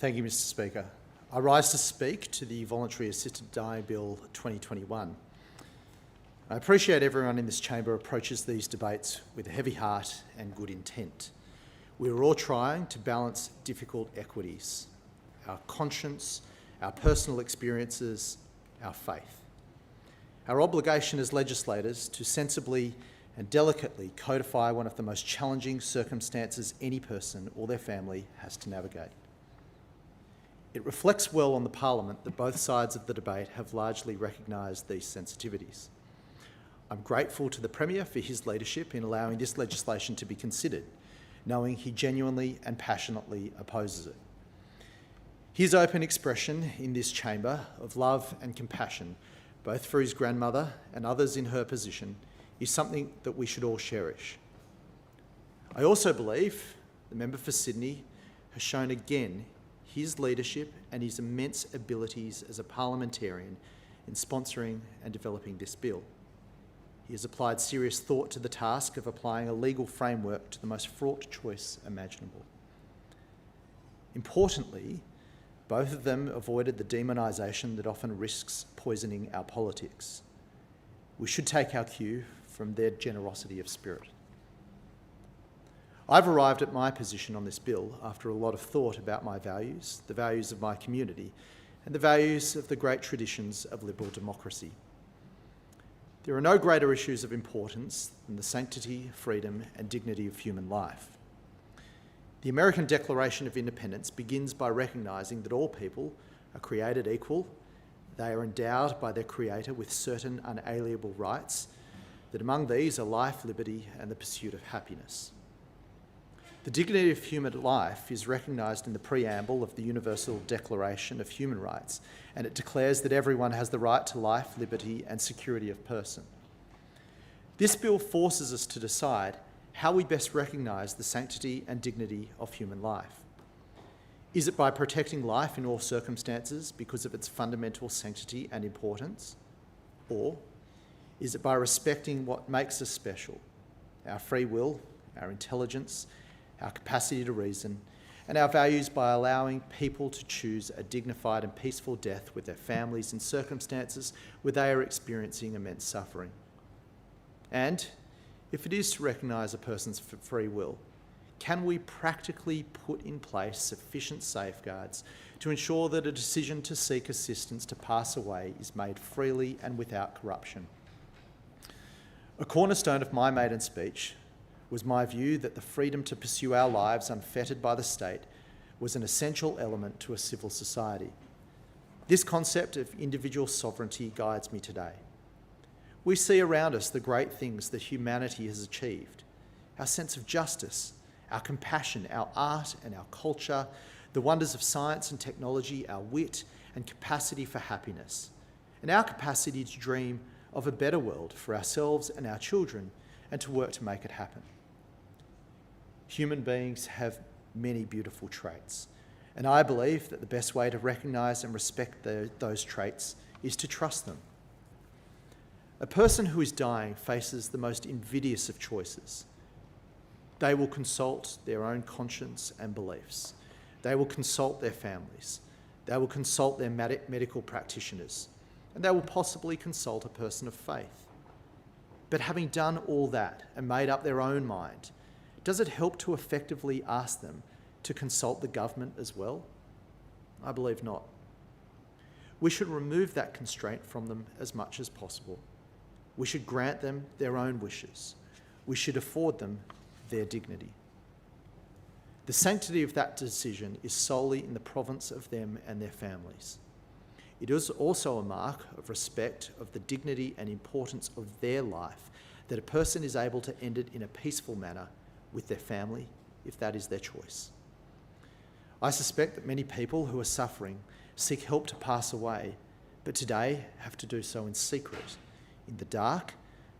Thank you, Mr. Speaker. I rise to speak to the Voluntary Assisted Dying Bill 2021. I appreciate everyone in this chamber approaches these debates with a heavy heart and good intent. We are all trying to balance difficult equities, our conscience, our personal experiences, our faith. Our obligation as legislators to sensibly and delicately codify one of the most challenging circumstances any person or their family has to navigate. It reflects well on the Parliament that both sides of the debate have largely recognised these sensitivities. I'm grateful to the Premier for his leadership in allowing this legislation to be considered, knowing he genuinely and passionately opposes it. His open expression in this chamber of love and compassion, both for his grandmother and others in her position, is something that we should all cherish. I also believe the member for Sydney has shown again his leadership and his immense abilities as a parliamentarian in sponsoring and developing this bill. He has applied serious thought to the task of applying a legal framework to the most fraught choice imaginable. Importantly, both of them avoided the demonisation that often risks poisoning our politics. We should take our cue from their generosity of spirit. I've arrived at my position on this bill after a lot of thought about my values, the values of my community, and the values of the great traditions of liberal democracy. There are no greater issues of importance than the sanctity, freedom, and dignity of human life. The American Declaration of Independence begins by recognising that all people are created equal, they are endowed by their Creator with certain unalienable rights, that among these are life, liberty, and the pursuit of happiness. The dignity of human life is recognised in the preamble of the Universal Declaration of Human Rights, and it declares that everyone has the right to life, liberty, and security of person. This bill forces us to decide how we best recognise the sanctity and dignity of human life. Is it by protecting life in all circumstances because of its fundamental sanctity and importance? Or is it by respecting what makes us special, our free will, our intelligence, our capacity to reason, and our values, by allowing people to choose a dignified and peaceful death with their families in circumstances where they are experiencing immense suffering? And if it is to recognise a person's free will, can we practically put in place sufficient safeguards to ensure that a decision to seek assistance to pass away is made freely and without corruption? A cornerstone of my maiden speech was my view that the freedom to pursue our lives unfettered by the state was an essential element to a civil society. This concept of individual sovereignty guides me today. We see around us the great things that humanity has achieved: our sense of justice, our compassion, our art and our culture, the wonders of science and technology, our wit and capacity for happiness, and our capacity to dream of a better world for ourselves and our children and to work to make it happen. Human beings have many beautiful traits, and I believe that the best way to recognise and respect those traits is to trust them. A person who is dying faces the most invidious of choices. They will consult their own conscience and beliefs. They will consult their families. They will consult their medical practitioners, and they will possibly consult a person of faith. But having done all that and made up their own mind, does it help to effectively ask them to consult the government as well? I believe not. We should remove that constraint from them as much as possible. We should grant them their own wishes. We should afford them their dignity. The sanctity of that decision is solely in the province of them and their families. It is also a mark of respect of the dignity and importance of their life that a person is able to end it in a peaceful manner with their family, if that is their choice. I suspect that many people who are suffering seek help to pass away, but today have to do so in secret, in the dark,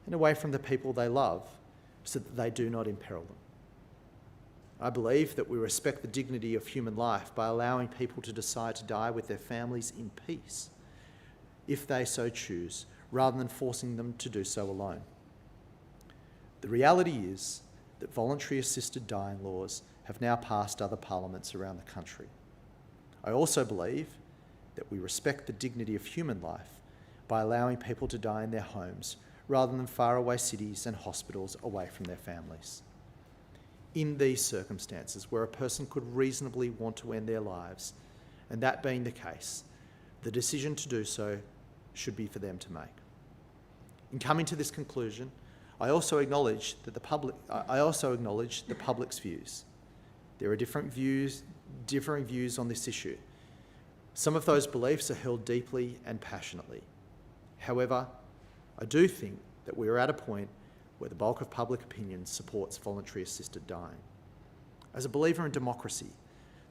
and away from the people they love, so that they do not imperil them. I believe that we respect the dignity of human life by allowing people to decide to die with their families in peace, if they so choose, rather than forcing them to do so alone. The reality is that voluntary assisted dying laws have now passed other parliaments around the country. I also believe that we respect the dignity of human life by allowing people to die in their homes rather than faraway cities and hospitals away from their families. In these circumstances, where a person could reasonably want to end their lives, and that being the case, the decision to do so should be for them to make. In coming to this conclusion, I also acknowledge the public's views. There are differing views on this issue. Some of those beliefs are held deeply and passionately. However, I do think that we are at a point where the bulk of public opinion supports voluntary assisted dying. As a believer in democracy,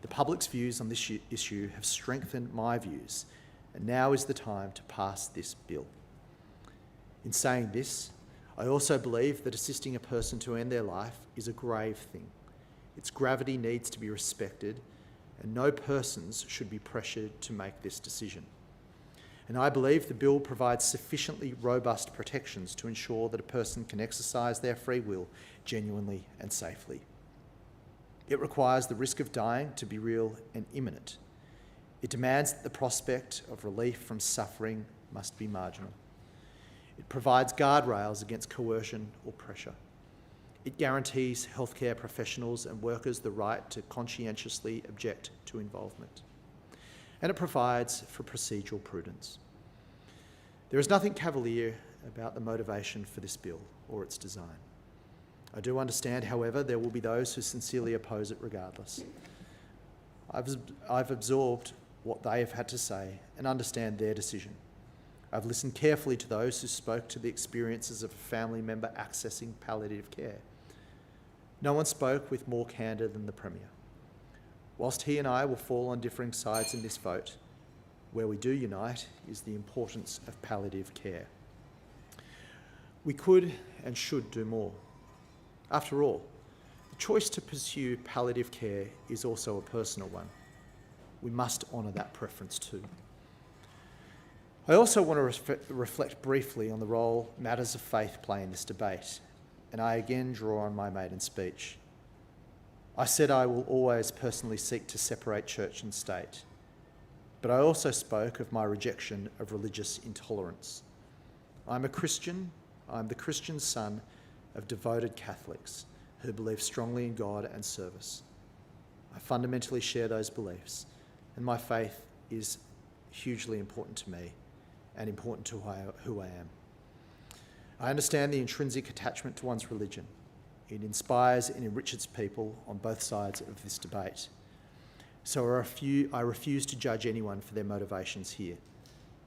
the public's views on this issue have strengthened my views, and now is the time to pass this bill. In saying this, I also believe that assisting a person to end their life is a grave thing. Its gravity needs to be respected, and no persons should be pressured to make this decision. And I believe the bill provides sufficiently robust protections to ensure that a person can exercise their free will genuinely and safely. It requires the risk of dying to be real and imminent. It demands that the prospect of relief from suffering must be marginal. It provides guardrails against coercion or pressure. It guarantees healthcare professionals and workers the right to conscientiously object to involvement. And it provides for procedural prudence. There is nothing cavalier about the motivation for this bill or its design. I do understand, however, there will be those who sincerely oppose it regardless. I've absorbed what they have had to say and understand their decision. I've listened carefully to those who spoke to the experiences of a family member accessing palliative care. No one spoke with more candour than the Premier. Whilst he and I will fall on differing sides in this vote, where we do unite is the importance of palliative care. We could and should do more. After all, the choice to pursue palliative care is also a personal one. We must honour that preference too. I also want to reflect briefly on the role matters of faith play in this debate, and I again draw on my maiden speech. I said I will always personally seek to separate church and state, but I also spoke of my rejection of religious intolerance. I'm a Christian. I'm the Christian son of devoted Catholics who believe strongly in God and service. I fundamentally share those beliefs, and my faith is hugely important to me and important to who I am. I understand the intrinsic attachment to one's religion. It inspires and enriches people on both sides of this debate. So I refuse to judge anyone for their motivations here.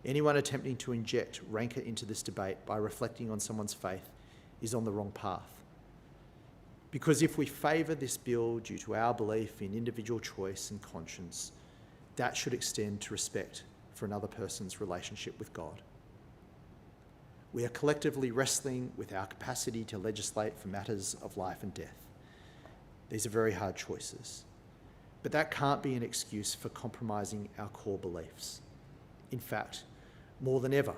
Anyone attempting to inject rancour into this debate by reflecting on someone's faith is on the wrong path. Because if we favour this bill due to our belief in individual choice and conscience, that should extend to respect for another person's relationship with God. We are collectively wrestling with our capacity to legislate for matters of life and death. These are very hard choices, but that can't be an excuse for compromising our core beliefs. In fact, more than ever,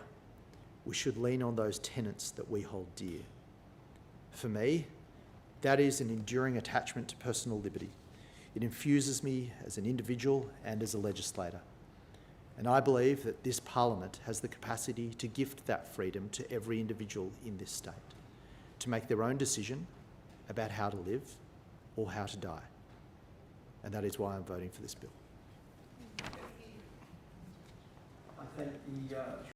we should lean on those tenets that we hold dear. For me, that is an enduring attachment to personal liberty. It infuses me as an individual and as a legislator. And I believe that this Parliament has the capacity to gift that freedom to every individual in this state, to make their own decision about how to live or how to die. And that is why I'm voting for this bill. I thank the